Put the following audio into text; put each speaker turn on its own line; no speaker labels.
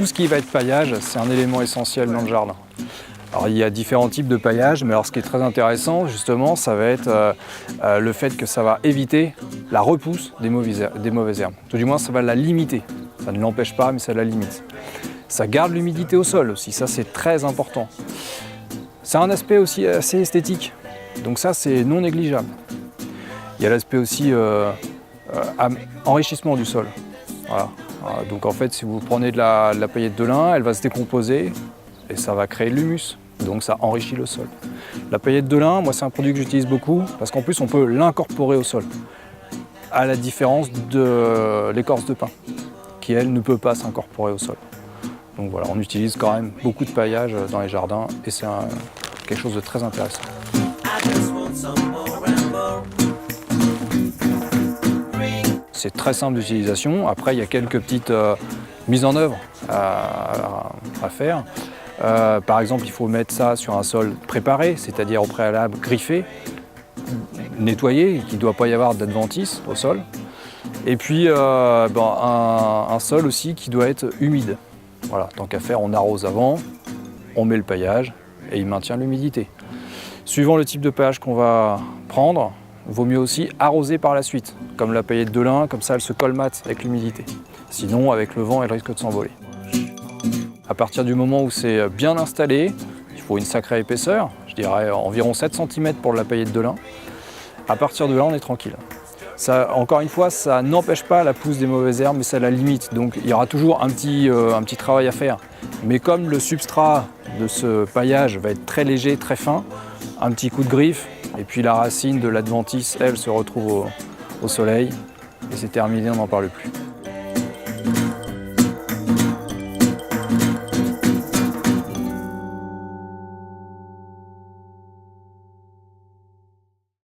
tout ce qui va être paillage, c'est un élément essentiel dans le jardin. Alors il y a différents types de paillage, mais alors ce qui est très intéressant justement, ça va être le fait que ça va éviter la repousse des mauvaises herbes. Tout du moins ça va la limiter. Ça ne l'empêche pas, mais ça la limite. Ça garde l'humidité au sol aussi, ça c'est très important. C'est un aspect aussi assez esthétique, donc ça c'est non négligeable. Il y a l'aspect aussi enrichissement du sol. Voilà. Donc en fait si vous prenez de la paillette de lin, elle va se décomposer et ça va créer de l'humus. Donc ça enrichit le sol. La paillette de lin, moi c'est un produit que j'utilise beaucoup parce qu'en plus on peut l'incorporer au sol. À la différence de l'écorce de pin, qui elle ne peut pas s'incorporer au sol. Donc voilà, on utilise quand même beaucoup de paillage dans les jardins et c'est quelque chose de très intéressant. C'est très simple d'utilisation. Après, il y a quelques petites mises en œuvre à faire. Par exemple, il faut mettre ça sur un sol préparé, c'est-à-dire au préalable griffé, nettoyé, qu'il ne doit pas y avoir d'adventice au sol. Et puis un sol aussi qui doit être humide. Voilà, tant qu'à faire, on arrose avant, on met le paillage et il maintient l'humidité. Suivant le type de paillage qu'on va prendre, il vaut mieux aussi arroser par la suite, comme la paillette de lin, comme ça elle se colmate avec l'humidité. Sinon, avec le vent, elle risque de s'envoler. À partir du moment où c'est bien installé, il faut une sacrée épaisseur, je dirais environ 7 cm pour la paillette de lin. À partir de là, on est tranquille. Ça, encore une fois, ça n'empêche pas la pousse des mauvaises herbes, mais ça la limite. Donc il y aura toujours un petit travail à faire. Mais comme le substrat de ce paillage va être très léger, très fin, un petit coup de griffe, et puis la racine de l'adventice, elle, se retrouve au soleil, et c'est terminé, on n'en parle plus.